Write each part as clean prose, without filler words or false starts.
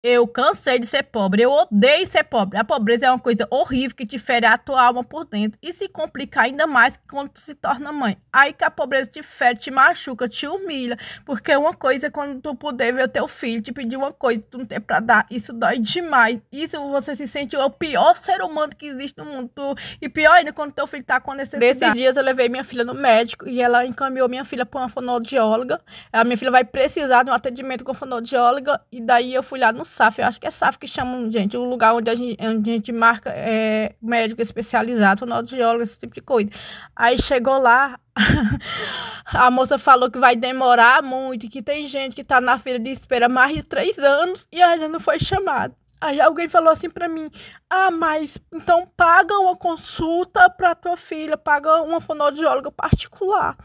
Eu cansei de ser pobre, eu odeio ser pobre. A pobreza é uma coisa horrível que te fere a tua alma por dentro e se complica ainda mais quando tu se torna mãe. Aí que a pobreza te fere, te machuca, te humilha, porque uma coisa é quando tu puder ver o teu filho te pedir uma coisa que tu não tem pra dar, isso dói demais. Isso você se sente o pior ser humano que existe no mundo. E pior ainda quando teu filho tá com necessidade. Desses dias eu levei minha filha no médico e ela encaminhou minha filha pra uma fonoaudióloga. A minha filha vai precisar de um atendimento com fonoaudióloga e daí eu fui lá no SAF, eu acho que é SAF que chamam, gente, o lugar onde a gente marca médico especializado, fonoaudiólogo, esse tipo de coisa. Aí chegou lá, a moça falou que vai demorar muito, que tem gente que tá na fila de espera há mais de 3 anos e ainda não foi chamado. Aí alguém falou assim pra mim, mas então paga uma consulta pra tua filha, paga uma fonoaudióloga particular.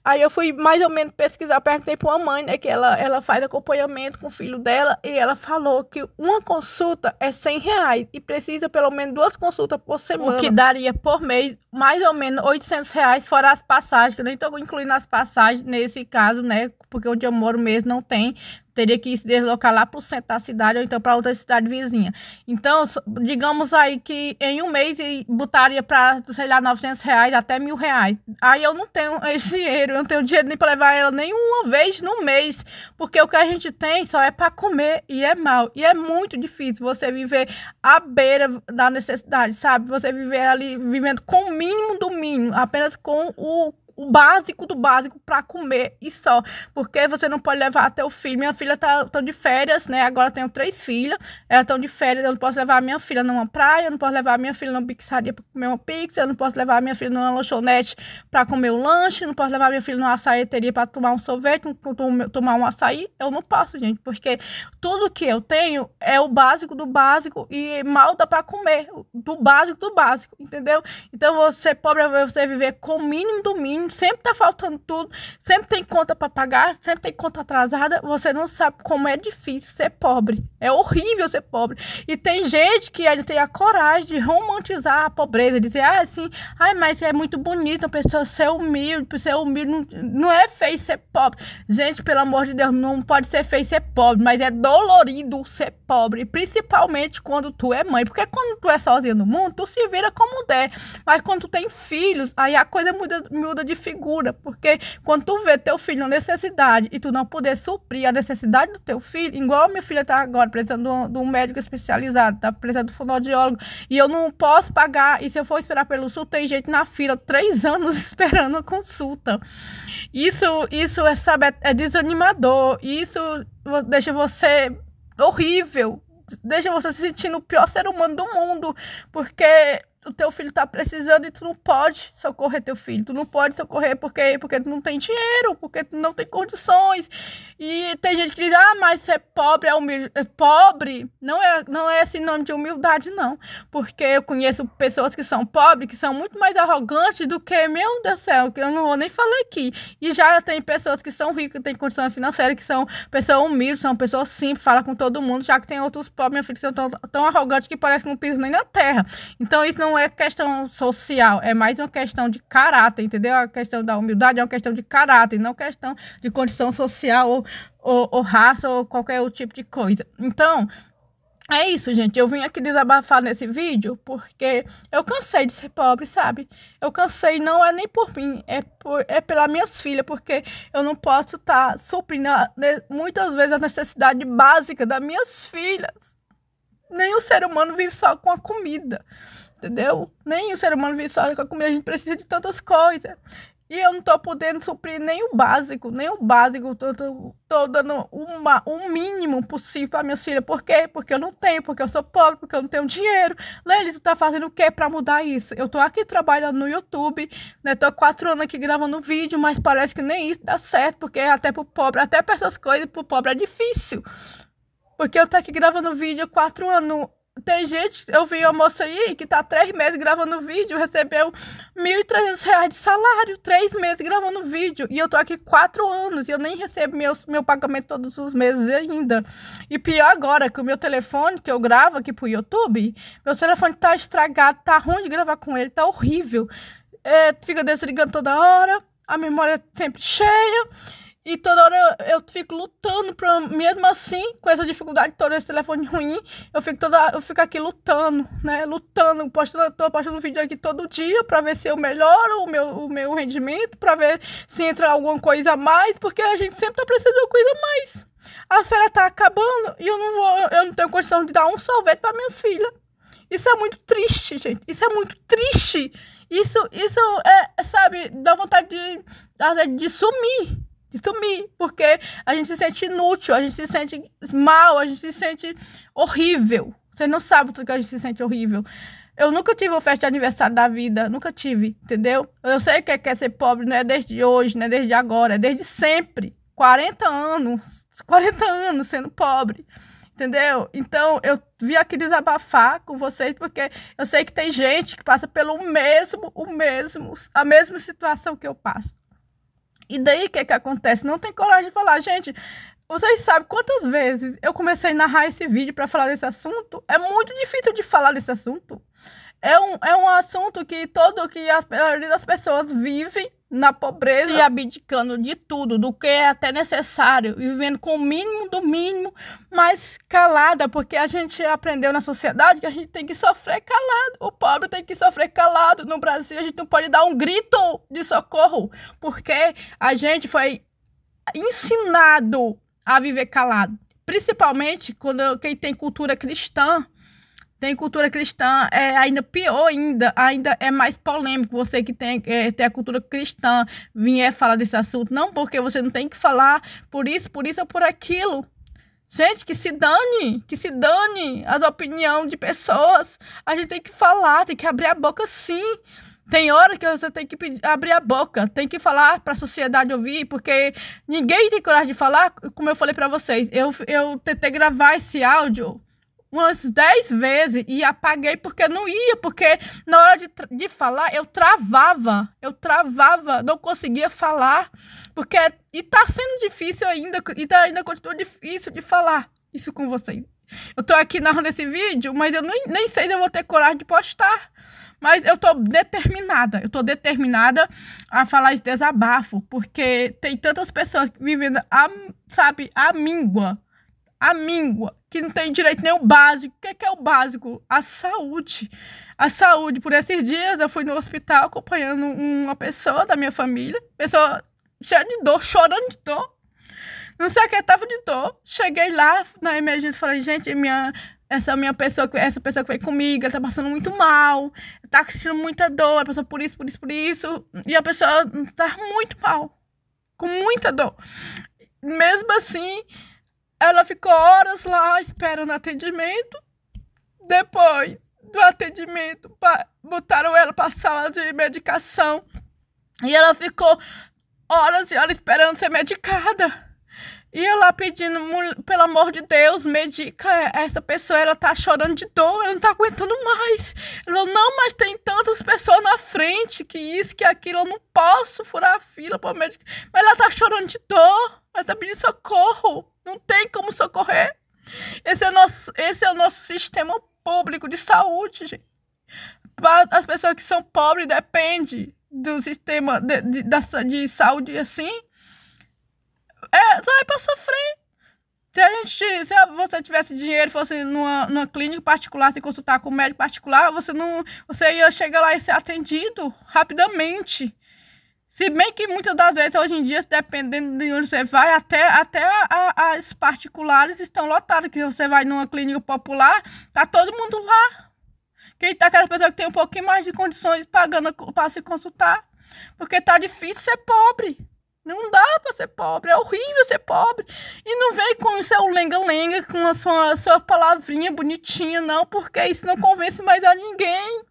Aí eu fui mais ou menos pesquisar, perguntei pra uma mãe, né, que ela faz acompanhamento com o filho dela, e ela falou que uma consulta é R$100 e precisa pelo menos 2 consultas por semana. O que daria por mês mais ou menos R$800, fora as passagens, que eu nem tô incluindo as passagens nesse caso, né, porque onde eu moro mesmo não tem. Teria que se deslocar lá pro centro da cidade ou então para outra cidade vizinha. Então, digamos aí que em um mês botaria para, sei lá, R$900 até R$1.000. Aí eu não tenho esse dinheiro, eu não tenho dinheiro nem para levar ela nenhuma vez no mês, porque o que a gente tem só é para comer e é mal. E é muito difícil você viver à beira da necessidade, sabe? Você viver ali, vivendo com o mínimo do mínimo, apenas com o básico do básico para comer e só, porque você não pode levar até o filho. Minha filha tão de férias, né? Agora eu tenho 3 filhas, elas estão de férias, eu não posso levar a minha filha numa praia, eu não posso levar a minha filha numa pizzaria para comer uma pizza, eu não posso levar a minha filha numa lanchonete para comer um lanche, não posso levar a minha filha numa açaieteria para tomar um sorvete, tomar um açaí. Eu não posso, gente, porque tudo que eu tenho é o básico do básico e mal dá para comer, do básico, entendeu? Então você pobre é você viver com o mínimo do mínimo, sempre tá faltando tudo, sempre tem conta para pagar, sempre tem conta atrasada. Você não sabe como é difícil ser pobre, é horrível ser pobre. E tem gente que ainda tem a coragem de romantizar a pobreza, dizer assim, mas é muito bonito a pessoa ser humilde, não é feio ser pobre. Gente, pelo amor de Deus, não pode ser feio ser pobre, mas é dolorido ser pobre, principalmente quando tu é mãe, porque quando tu é sozinha no mundo, tu se vira como der, mas quando tu tem filhos, aí a coisa muda de figura, porque quando tu vê teu filho na necessidade e tu não poder suprir a necessidade do teu filho, igual a minha filha tá agora precisando de um médico especializado, tá precisando de um fonoaudiólogo, e eu não posso pagar, e se eu for esperar pelo SUS, tem gente na fila 3 anos esperando a consulta. Isso é, sabe, é desanimador, isso deixa você horrível, deixa você se sentindo o pior ser humano do mundo, porque o teu filho tá precisando e tu não pode socorrer teu filho. Tu não pode socorrer porque tu não tem dinheiro, porque tu não tem condições. E tem gente que diz, mas ser pobre é humilde. Pobre não é sinônimo de humildade, não. Porque eu conheço pessoas que são pobres, que são muito mais arrogantes do que, meu Deus do céu, que eu não vou nem falar aqui. E já tem pessoas que são ricas, que têm condição financeira, que são pessoas humildes, são pessoas simples, falam com todo mundo, já que tem outros pobres, minha filha, que são tão arrogantes que parece que não pisam nem na terra. Então isso não é questão social, é mais uma questão de caráter, entendeu? A questão da humildade é uma questão de caráter, não questão de condição social ou raça ou qualquer outro tipo de coisa. Então, é isso, gente. Eu vim aqui desabafar nesse vídeo porque eu cansei de ser pobre, sabe? Eu cansei, não é nem por mim, é pelas minhas filhas, porque eu não posso estar suprindo muitas vezes a necessidade básica das minhas filhas. Nem o ser humano vive só com a comida, entendeu? Nem o ser humano vive só com a comida, a gente precisa de tantas coisas. E eu não tô podendo suprir nem o básico, tô dando um mínimo possível para minha filha. Por quê? Porque eu não tenho, porque eu sou pobre, porque eu não tenho dinheiro. Leila, tu tá fazendo o quê para mudar isso? Eu tô aqui trabalhando no YouTube, né? Tô 4 anos aqui gravando vídeo, mas parece que nem isso dá certo, porque até pro pobre, até para essas coisas, pro pobre é difícil. Porque eu tô aqui gravando vídeo há 4 anos. Tem gente, eu vi uma moça aí que tá 3 meses gravando vídeo, recebeu R$1.300 de salário, 3 meses gravando vídeo. E eu tô aqui 4 anos e eu nem recebo meu pagamento todos os meses ainda. E pior agora, que o meu telefone, que eu gravo aqui pro YouTube, meu telefone tá estragado, tá ruim de gravar com ele, tá horrível. Fica desligando toda hora, a memória é sempre cheia. E toda hora eu fico lutando pra, mesmo assim, com essa dificuldade toda, esse telefone ruim, eu fico aqui lutando, né? Lutando, tô postando vídeo aqui todo dia pra ver se eu melhoro o meu rendimento, pra ver se entra alguma coisa a mais, porque a gente sempre tá precisando de uma coisa a mais. As férias tá acabando e eu não tenho condição de dar um sorvete pra minhas filhas. Isso é muito triste, gente. Isso é muito triste. Isso sabe, dá vontade de sumir. De sumir, porque a gente se sente inútil, a gente se sente mal, a gente se sente horrível. Você não sabe o que a gente se sente horrível. Eu nunca tive uma festa de aniversário da vida, nunca tive, entendeu? Eu sei que é ser pobre, não é desde hoje, não é desde agora, é desde sempre. 40 anos sendo pobre, entendeu? Então, eu vim aqui desabafar com vocês, porque eu sei que tem gente que passa pelo a mesma situação que eu passo. E daí, o que acontece? Não tem coragem de falar. Gente, vocês sabem quantas vezes eu comecei a narrar esse vídeo para falar desse assunto? É muito difícil de falar desse assunto. É um assunto que a maioria das pessoas vivem na pobreza, se abdicando de tudo, do que é até necessário, e vivendo com o mínimo do mínimo, mas calada, porque a gente aprendeu na sociedade que a gente tem que sofrer calado. O pobre tem que sofrer calado. No Brasil, a gente não pode dar um grito de socorro, porque a gente foi ensinado a viver calado. Principalmente quem tem cultura cristã. Tem cultura cristã, é ainda pior ainda é mais polêmico. Você que tem a cultura cristã vier falar desse assunto, não, porque você não tem que falar por isso ou por aquilo. Gente, que se dane as opiniões de pessoas. A gente tem que falar, tem que abrir a boca sim. Tem hora que você tem que abrir a boca, tem que falar para a sociedade ouvir, porque ninguém tem coragem de falar. Como eu falei para vocês, eu tentei gravar esse áudio umas 10 vezes e apaguei porque não ia, porque na hora de falar eu travava, não conseguia falar, e tá sendo difícil ainda, ainda continua difícil de falar isso com vocês. Eu tô aqui narrando esse vídeo, mas eu nem sei se eu vou ter coragem de postar, mas eu tô determinada a falar esse desabafo, porque tem tantas pessoas vivendo, a míngua, que não tem direito nem o básico. O que é o básico? A saúde. A saúde. Por esses dias eu fui no hospital acompanhando uma pessoa da minha família, pessoa cheia de dor, chorando de dor. Não sei o que, tava de dor. Cheguei lá na emergência e falei, gente, essa pessoa que veio comigo, ela tá passando muito mal, tá sentindo muita dor, a pessoa por isso. E a pessoa tá muito mal, com muita dor. Mesmo assim, ela ficou horas lá esperando atendimento. Depois do atendimento, botaram ela para a sala de medicação. E ela ficou horas e horas esperando ser medicada. E eu lá pedindo, pelo amor de Deus, medica essa pessoa, ela tá chorando de dor, ela não tá aguentando mais. Ela falou, não, mas tem tantas pessoas na frente, que isso, que aquilo, eu não posso furar a fila para medicar. Mas ela tá chorando de dor, ela tá pedindo socorro, não tem como socorrer. Esse é o nosso sistema público de saúde, gente. As pessoas que são pobres dependem do sistema de saúde assim. Só é pra sofrer. Se você tivesse dinheiro, fosse numa clínica particular, se consultar com um médico particular, você ia chegar lá e ser atendido rapidamente. Se bem que muitas das vezes, hoje em dia, dependendo de onde você vai, até as particulares estão lotadas. Que você vai numa clínica popular, tá todo mundo lá. Aquela pessoa que tem um pouquinho mais de condições pagando para se consultar. Porque tá difícil ser pobre. Não dá pra ser pobre, é horrível ser pobre. E não vem com o seu lenga-lenga, com a sua palavrinha bonitinha, não, porque isso não convence mais a ninguém.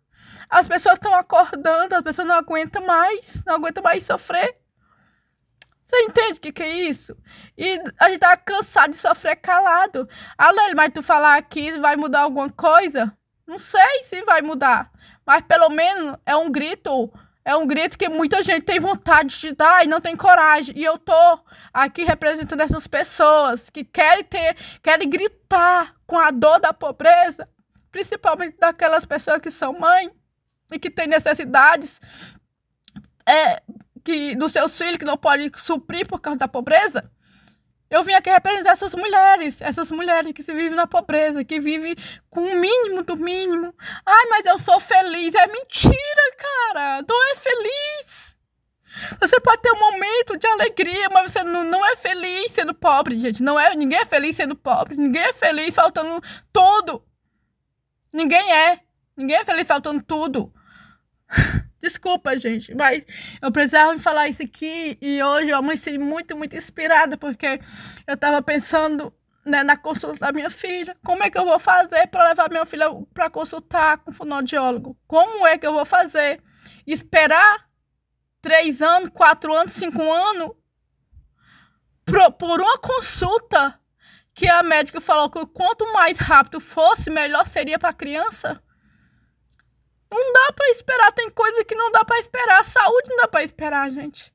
As pessoas estão acordando, as pessoas não aguentam mais sofrer. Você entende o que é isso? E a gente tá cansado de sofrer calado. Além, mas tu falar aqui, vai mudar alguma coisa? Não sei se vai mudar, mas pelo menos é um grito que muita gente tem vontade de dar e não tem coragem. E eu tô aqui representando essas pessoas que querem gritar com a dor da pobreza, principalmente daquelas pessoas que são mães e que têm necessidades, dos seus filhos que não pode suprir por causa da pobreza. Eu vim aqui representar essas mulheres que se vivem na pobreza, que vivem com o mínimo do mínimo. Ai, mas eu sou feliz. É mentira, cara. Não é feliz. Você pode ter um momento de alegria, mas você não é feliz sendo pobre, gente. Ninguém é feliz sendo pobre. Ninguém é feliz faltando tudo. Ninguém é. Ninguém é feliz faltando tudo. Desculpa, gente, mas eu precisava falar isso aqui e hoje eu amanheci muito, muito inspirada, porque eu tava pensando, né, na consulta da minha filha. Como é que eu vou fazer para levar minha filha para consultar com o fonoaudiólogo? Como é que eu vou fazer? Esperar 3 anos, 4 anos, 5 anos por uma consulta que a médica falou que quanto mais rápido fosse, melhor seria para a criança? Não dá pra esperar, tem coisa que não dá pra esperar. A saúde não dá pra esperar, gente.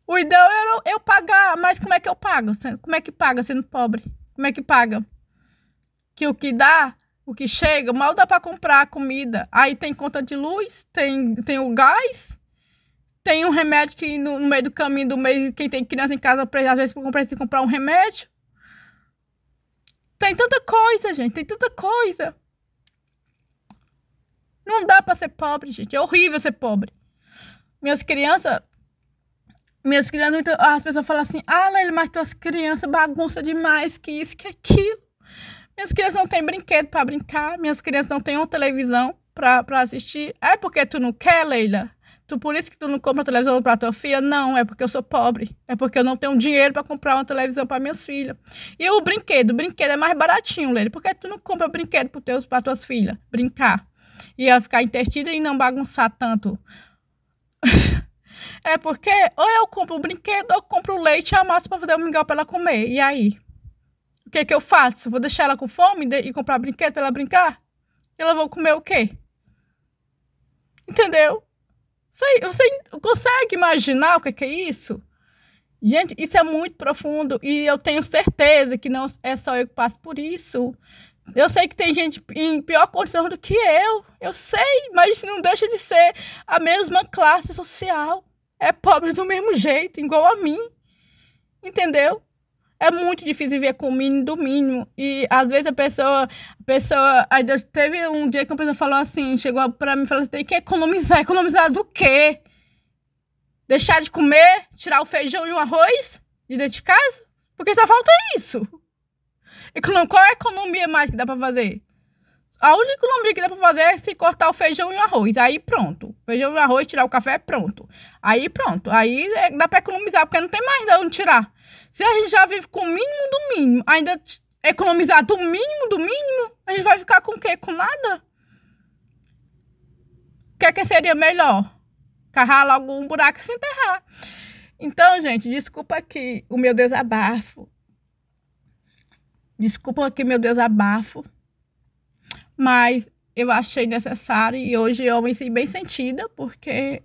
O ideal era eu pagar, mas como é que eu pago? Como é que paga sendo pobre? Como é que paga? Que o que dá, o que chega, mal dá pra comprar comida. Aí tem conta de luz, tem o gás, tem um remédio que no meio do caminho do mês, quem tem criança em casa, às vezes precisa comprar um remédio. Tem tanta coisa, gente, tem tanta coisa. Não dá pra ser pobre, gente. É horrível ser pobre. Minhas crianças, as pessoas falam assim, Leila, mas tuas crianças bagunçam demais, que isso, que aquilo. Minhas crianças não têm brinquedo pra brincar. Minhas crianças não têm uma televisão pra assistir. É porque tu não quer, Leila? Por isso que tu não compra televisão pra tua filha? Não, é porque eu sou pobre. É porque eu não tenho dinheiro pra comprar uma televisão pra minhas filhas. E o brinquedo é mais baratinho, Leila. Por que tu não compra brinquedo pra tuas filhas brincar? E ela ficar entretida e não bagunçar tanto. É porque ou eu compro o brinquedo ou eu compro o leite e a massa pra fazer o mingau pra ela comer. E aí? O que é que eu faço? Vou deixar ela com fome e comprar brinquedo pra ela brincar? E ela vai comer o quê? Entendeu? Você consegue imaginar o que é isso? Gente, isso é muito profundo e eu tenho certeza que não é só eu que passo por isso. Eu sei que tem gente em pior condição do que eu sei, mas não deixa de ser a mesma classe social. É pobre do mesmo jeito, igual a mim, entendeu? É muito difícil viver com o mínimo do mínimo. E às vezes a pessoa aí teve um dia que uma pessoa falou assim, chegou pra mim e falou assim, tem que economizar do quê? Deixar de comer, tirar o feijão e o arroz de dentro de casa? Porque só falta isso. Qual é a economia mais que dá pra fazer? A única economia que dá pra fazer é se cortar o feijão e o arroz. Aí pronto. Feijão e arroz, tirar o café, pronto. Aí pronto. Aí dá pra economizar, porque não tem mais de onde tirar. Se a gente já vive com o mínimo do mínimo, ainda economizar do mínimo, a gente vai ficar com o quê? Com nada? O que é que seria melhor? Cavar logo um buraco e se enterrar. Então, gente, desculpa aqui o meu desabafo. Desculpa aqui meu desabafo, mas eu achei necessário e hoje eu me sinto bem sentida, porque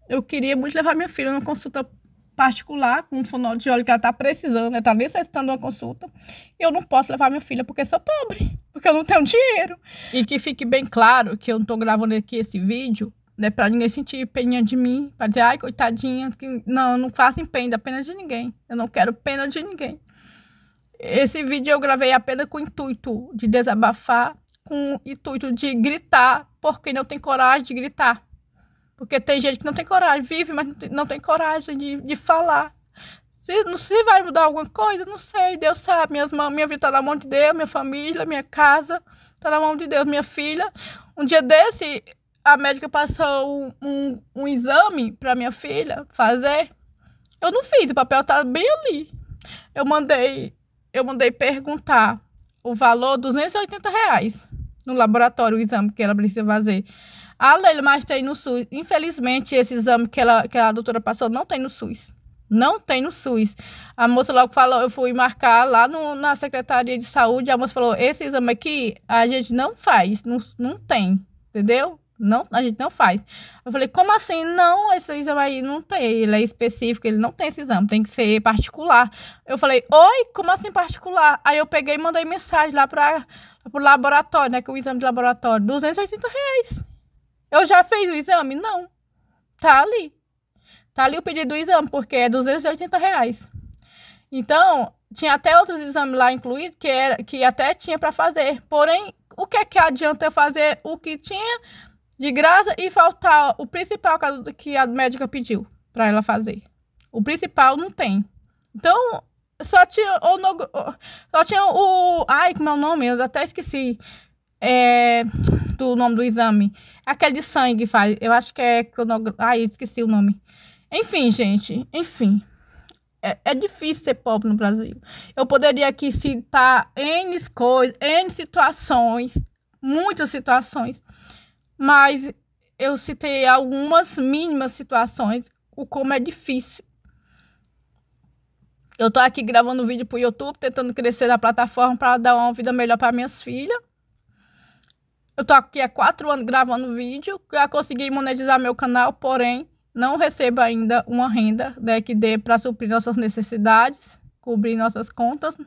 eu queria muito levar minha filha numa consulta particular com um fonoaudiólogo que ela tá precisando, ela tá necessitando de uma consulta, e eu não posso levar minha filha porque sou pobre, porque eu não tenho dinheiro. E que fique bem claro que eu não tô gravando aqui esse vídeo, né, pra ninguém sentir pena de mim, pra dizer, ai, coitadinha, que não, não façam pena, pena de ninguém, eu não quero pena de ninguém. Esse vídeo eu gravei apenas com o intuito de desabafar, com o intuito de gritar, porque não tem coragem de gritar. Porque tem gente que não tem coragem, vive, mas não tem coragem de falar. Se vai mudar alguma coisa, não sei, Deus sabe. Minha vida tá na mão de Deus, minha família, minha casa, tá na mão de Deus, minha filha. Um dia desse, a médica passou um exame pra minha filha fazer. Eu não fiz, o papel tá bem ali. Eu mandei perguntar o valor, R$280 no laboratório, o exame que ela precisa fazer. Leila, mas tem no SUS. Infelizmente, esse exame que a doutora passou não tem no SUS. Não tem no SUS. A moça logo falou, eu fui marcar lá na Secretaria de Saúde, a moça falou, esse exame aqui a gente não faz, não tem, entendeu? Não, a gente não faz. Eu falei, como assim? Não, esse exame aí não tem, ele é específico, ele não tem esse exame, tem que ser particular. Eu falei, oi, como assim particular? Aí eu peguei e mandei mensagem lá pro laboratório, né, que é o exame de laboratório, R$280. Eu já fiz o exame? Não. Tá ali. Tá ali o pedido do exame, porque é R$ 280. Então, tinha até outros exames lá incluídos que até tinha para fazer. Porém, o que é que adianta eu fazer o que tinha de graça e faltar o principal que a médica pediu para ela fazer? O principal não tem. Então, só tinha o... Ai, como é o nome? Eu até esqueci do nome do exame. Aquele de sangue faz. Eu acho que é... Ai, esqueci o nome. Enfim, gente. Enfim. É difícil ser pobre no Brasil. Eu poderia aqui citar N coisas, N situações, muitas situações, mas eu citei algumas mínimas situações, o como é difícil. Eu tô aqui gravando vídeo pro YouTube, tentando crescer na plataforma para dar uma vida melhor para minhas filhas. Eu tô aqui há 4 anos gravando vídeo, já consegui monetizar meu canal, porém não recebo ainda uma renda, né, que dê para suprir nossas necessidades, cobrir nossas contas.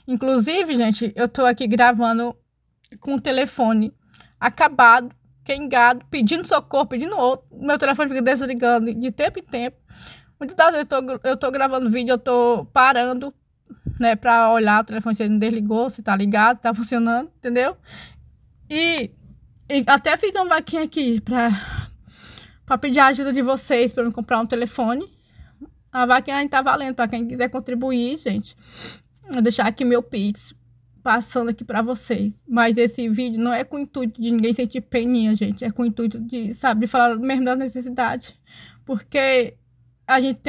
Inclusive, gente, eu tô aqui gravando com o telefone acabado, quengado, pedindo socorro, pedindo outro. Meu telefone fica desligando de tempo em tempo. Muitas das vezes eu tô gravando vídeo, eu tô parando, né, para olhar o telefone se ele não desligou, se tá ligado, tá funcionando, entendeu? E até fiz uma vaquinha aqui para pedir a ajuda de vocês para eu comprar um telefone. A vaquinha ainda tá valendo para quem quiser contribuir, gente. Vou deixar aqui meu Pix passando aqui para vocês. Mas esse vídeo não é com o intuito de ninguém sentir peninha, gente. É com o intuito de, sabe, de falar mesmo da necessidade. Porque a gente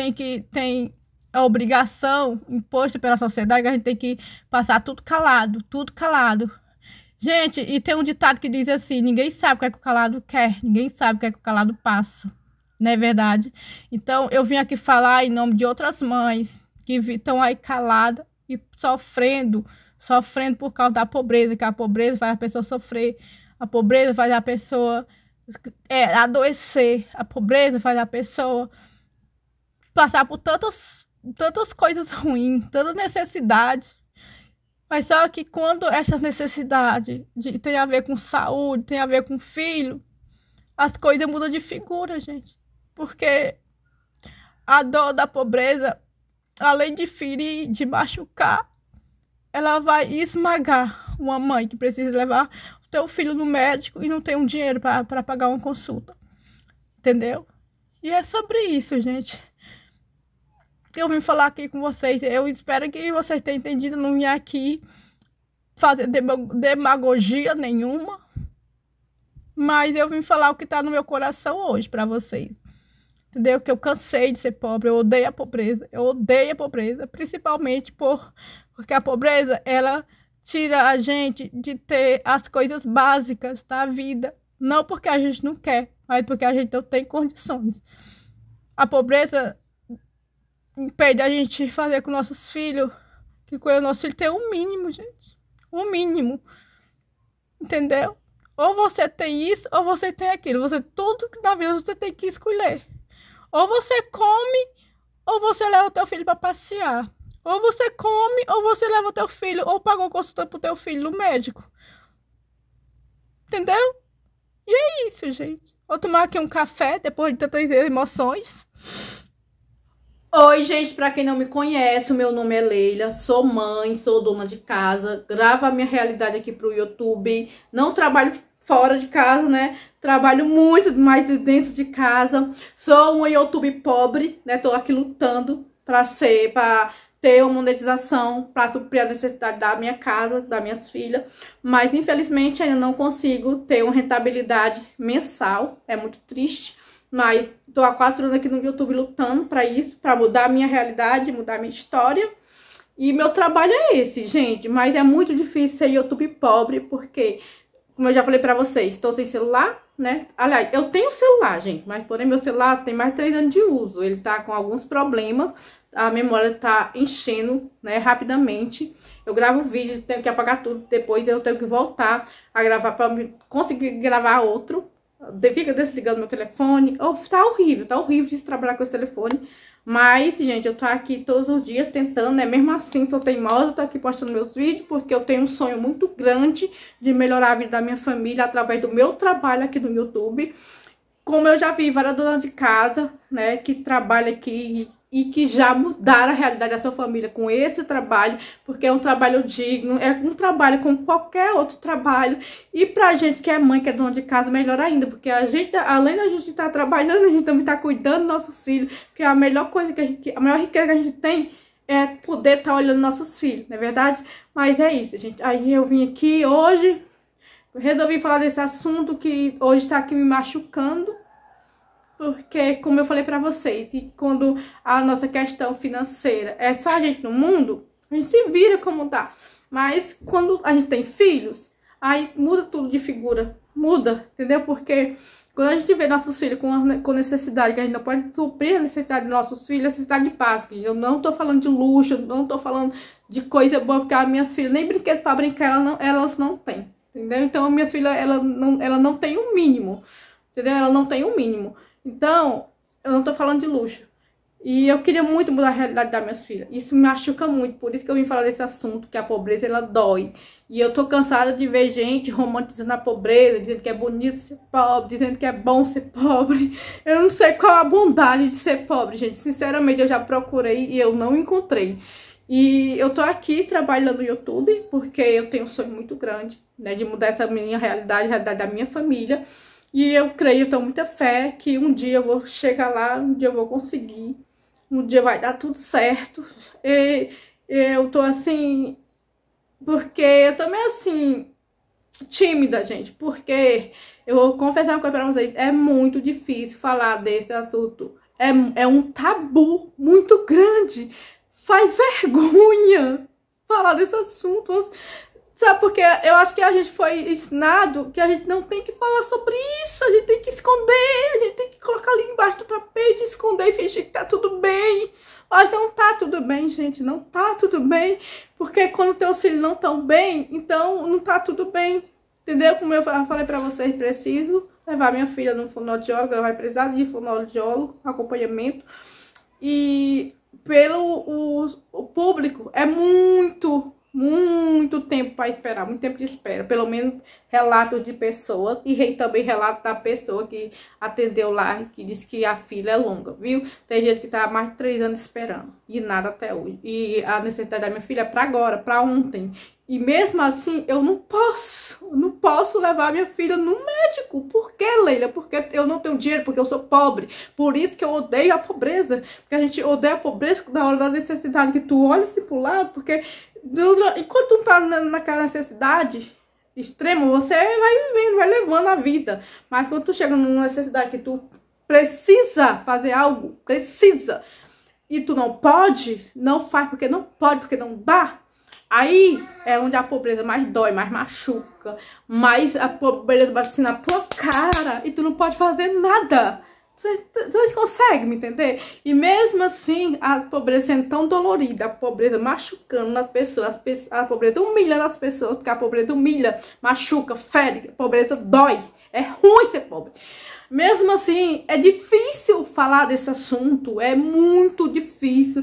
tem a obrigação imposta pela sociedade, que a gente tem que passar tudo calado, tudo calado. Gente, e tem um ditado que diz assim, ninguém sabe o que é que o calado quer, ninguém sabe o que é que o calado passa, não é verdade? Então, eu vim aqui falar em nome de outras mães que estão aí caladas e sofrendo por causa da pobreza, que a pobreza faz a pessoa sofrer, a pobreza faz a pessoa adoecer, a pobreza faz a pessoa passar por tantas coisas ruins, tanta necessidade. Mas só que quando essa necessidade tem a ver com saúde, tem a ver com filho, as coisas mudam de figura, gente. Porque a dor da pobreza, além de ferir, de machucar, ela vai esmagar uma mãe que precisa levar o teu filho no médico e não tem um dinheiro para pagar uma consulta. Entendeu? E é sobre isso, gente, que eu vim falar aqui com vocês. Eu espero que vocês tenham entendido. Não vim aqui fazer demagogia nenhuma, mas eu vim falar o que tá no meu coração hoje para vocês. Entendeu? Que eu cansei de ser pobre, eu odeio a pobreza, principalmente porque a pobreza, ela tira a gente de ter as coisas básicas da vida, não porque a gente não quer, mas porque a gente não tem condições. A pobreza impede a gente fazer com nossos filhos, que com o nosso filho tem um mínimo, gente. Um mínimo. Entendeu? Ou você tem isso, ou você tem aquilo. Tudo que na vida você tem que escolher. Ou você come, ou você leva o teu filho para passear. Ou você come, ou você leva o teu filho, ou pagou consulta pro teu filho no médico. Entendeu? E é isso, gente. Vou tomar aqui um café, depois de tantas emoções. Oi, gente, pra quem não me conhece, o meu nome é Leila, sou mãe, sou dona de casa, gravo a minha realidade aqui pro YouTube, não trabalho fora de casa, né, trabalho muito mais dentro de casa, sou uma YouTube pobre, né, tô aqui lutando pra ter uma monetização, pra suprir a necessidade da minha casa, das minhas filhas, mas infelizmente ainda não consigo ter uma rentabilidade mensal, é muito triste. Mas tô há 4 anos aqui no YouTube lutando pra isso, pra mudar a minha realidade, mudar a minha história. E meu trabalho é esse, gente. Mas é muito difícil ser YouTube pobre, porque, como eu já falei pra vocês, estou sem celular, né? Aliás, eu tenho celular, gente, mas porém meu celular tem mais de 3 anos de uso. Ele tá com alguns problemas, a memória tá enchendo, né, rapidamente. Eu gravo vídeo, tenho que apagar tudo, depois eu tenho que voltar a gravar pra conseguir gravar outro. Fica desligando meu telefone. Tá horrível de se trabalhar com esse telefone. Mas, gente, eu tô aqui todos os dias tentando, né? Mesmo assim, sou teimosa, tô aqui postando meus vídeos, porque eu tenho um sonho muito grande de melhorar a vida da minha família através do meu trabalho aqui no YouTube. Como eu já vi várias donas de casa, né, que trabalha aqui e que já mudaram a realidade da sua família com esse trabalho, porque é um trabalho digno, é um trabalho como qualquer outro trabalho. E pra gente que é mãe, que é dona de casa, melhor ainda, porque a gente, além da gente estar trabalhando, a gente também tá cuidando dos nossos filhos, que é a melhor coisa a maior riqueza que a gente tem é poder estar olhando nossos filhos, não é verdade? Mas é isso, gente. Aí eu vim aqui hoje, resolvi falar desse assunto que hoje tá aqui me machucando, porque, como eu falei pra vocês, e quando a nossa questão financeira é só a gente no mundo, a gente se vira como dá. Mas quando a gente tem filhos, aí muda tudo de figura. Muda, entendeu? Porque quando a gente vê nossos filhos com necessidade, que a gente não pode suprir a necessidade dos nossos filhos, necessidade básica. Eu não tô falando de luxo, não tô falando de coisa boa, porque as minhas filhas, nem brinquedo pra brincar, elas não têm. Entendeu? Então, a minha filha, ela não tem o mínimo. Entendeu? Ela não tem o mínimo. Então, eu não tô falando de luxo. E eu queria muito mudar a realidade das minhas filhas. Isso me machuca muito, por isso que eu vim falar desse assunto, que a pobreza, ela dói. E eu tô cansada de ver gente romantizando a pobreza, dizendo que é bonito ser pobre, dizendo que é bom ser pobre. Eu não sei qual a bondade de ser pobre, gente. Sinceramente, eu já procurei e eu não encontrei. E eu tô aqui trabalhando no YouTube, porque eu tenho um sonho muito grande, né, de mudar essa minha realidade, a realidade da minha família. E eu creio, eu tenho muita fé que um dia eu vou chegar lá, um dia eu vou conseguir, um dia vai dar tudo certo. E eu tô assim, porque eu tô meio assim, tímida, gente, porque eu vou confessar uma coisa pra vocês, é muito difícil falar desse assunto. É um tabu muito grande, faz vergonha falar desse assunto. Sabe, porque eu acho que a gente foi ensinado que a gente não tem que falar sobre isso, a gente tem que esconder, a gente tem que colocar ali embaixo do tapete, esconder e fingir que tá tudo bem. Mas não tá tudo bem, gente, não tá tudo bem, porque quando teus filhos não estão bem, então não tá tudo bem, entendeu? Como eu falei pra vocês, preciso levar minha filha no fonoaudiólogo, ela vai precisar de fonoaudiólogo, acompanhamento, e o público é muito tempo para esperar, muito tempo de espera, pelo menos relatos de pessoas e também relato da pessoa que atendeu lá, que disse que a fila é longa, viu? Tem gente que tá há mais de 3 anos esperando e nada até hoje. E a necessidade da minha filha é para agora, para ontem. E mesmo assim, eu não posso levar minha filha no médico. Por quê, Leila? Porque eu não tenho dinheiro, porque eu sou pobre. Por isso que eu odeio a pobreza. Porque a gente odeia a pobreza na hora da necessidade, que tu olha assim pro lado, porque enquanto tu não tá naquela necessidade extrema, você vai vivendo, vai levando a vida. Mas quando tu chega numa necessidade que tu precisa fazer algo, e tu não pode, não faz porque não pode, porque não dá. Aí é onde a pobreza mais dói, mais machuca, mais a pobreza bate assim na tua cara e tu não pode fazer nada. Vocês conseguem me entender? E mesmo assim, a pobreza sendo tão dolorida, a pobreza machucando nas pessoas, a pobreza humilhando as pessoas, porque a pobreza humilha, machuca, fere, a pobreza dói. É ruim ser pobre. Mesmo assim, é difícil falar desse assunto, é muito difícil,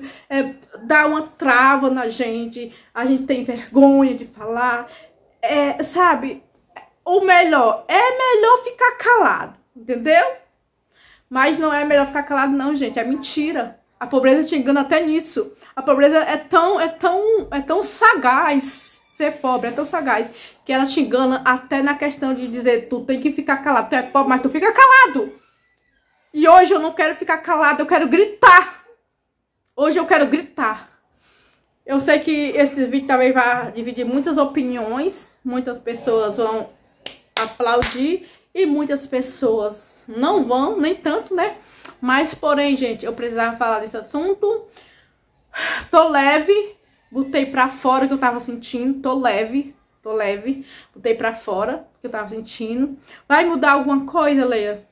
dá uma trava na gente, a gente tem vergonha de falar, sabe? Ou melhor, é melhor ficar calado, entendeu? Mas não é melhor ficar calado não, gente, é mentira. A pobreza te engana até nisso. A pobreza é tão sagaz. Ser pobre é tão sagaz que ela te engana até na questão de dizer tu tem que ficar calado, tu é pobre, mas tu fica calado. E hoje eu não quero ficar calado, eu quero gritar. Hoje eu quero gritar. Eu sei que esse vídeo também vai dividir muitas opiniões, muitas pessoas vão aplaudir e muitas pessoas não vão, nem tanto, né? Mas porém, gente, eu precisava falar desse assunto. Tô leve. Botei pra fora o que eu tava sentindo, tô leve, botei pra fora o que eu tava sentindo. Vai mudar alguma coisa, Leia?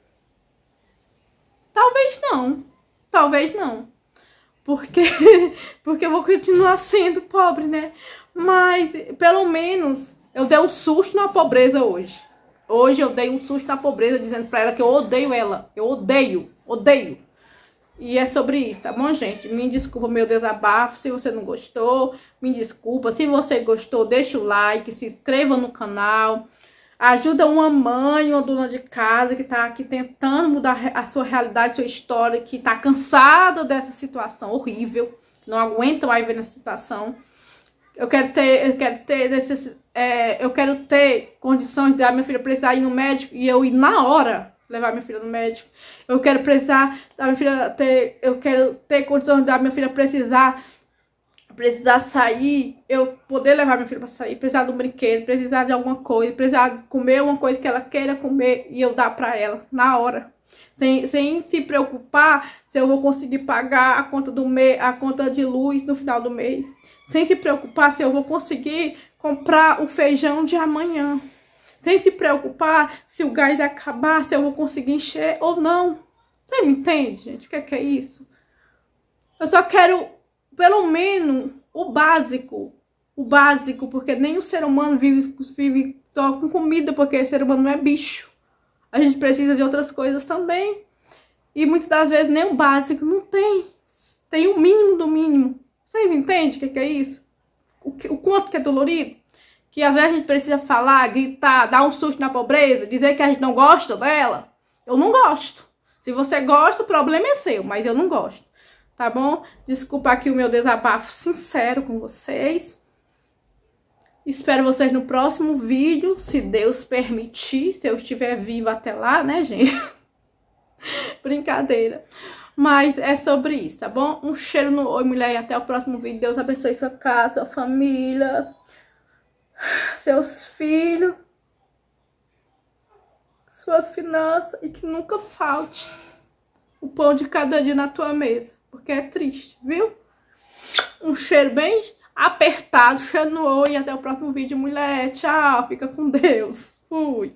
Talvez não, porque eu vou continuar sendo pobre, né? Mas, pelo menos, eu dei um susto na pobreza hoje. Hoje eu dei um susto na pobreza, dizendo pra ela que eu odeio ela, eu odeio. E é sobre isso, tá bom, gente? Me desculpa meu desabafo, se você não gostou, me desculpa. Se você gostou, deixa o like, se inscreva no canal, Ajuda uma mãe, uma dona de casa que tá aqui tentando mudar a sua realidade, sua história, que tá cansada dessa situação horrível, não aguenta mais ver nessa situação. Eu quero ter condições de dar minha filha precisar ir no médico e eu ir na hora levar minha filha no médico. Eu quero precisar da minha filha eu quero ter condições de dar minha filha precisar sair, eu poder levar minha filha para sair, precisar de um brinquedo, precisar de alguma coisa, precisar comer uma coisa que ela queira comer e eu dar para ela na hora. Sem se preocupar se eu vou conseguir pagar a conta do mês, a conta de luz no final do mês. Sem se preocupar se eu vou conseguir comprar o feijão de amanhã. Sem se preocupar se o gás acabar, se eu vou conseguir encher ou não. Você me entende, gente? O que é isso? Eu só quero, pelo menos, o básico. O básico, porque nem o ser humano vive só com comida, porque o ser humano não é bicho. A gente precisa de outras coisas também. E muitas das vezes nem o básico não tem. Tem o mínimo do mínimo. Vocês entendem o que é isso? O quanto que é dolorido? Que às vezes a gente precisa falar, gritar, dar um susto na pobreza, dizer que a gente não gosta dela. Eu não gosto. Se você gosta, o problema é seu, mas eu não gosto. Tá bom? Desculpa aqui o meu desabafo sincero com vocês. Espero vocês no próximo vídeo, se Deus permitir, se eu estiver viva até lá, né, gente? Brincadeira. Mas é sobre isso, tá bom? Um cheiro no oi, mulher, e até o próximo vídeo. Deus abençoe sua casa, sua família, seus filhos, suas finanças, e que nunca falte o pão de cada dia na tua mesa, porque é triste, viu? Um cheiro bem apertado, cheiro no oi, e até o próximo vídeo, mulher. Tchau, fica com Deus. Fui.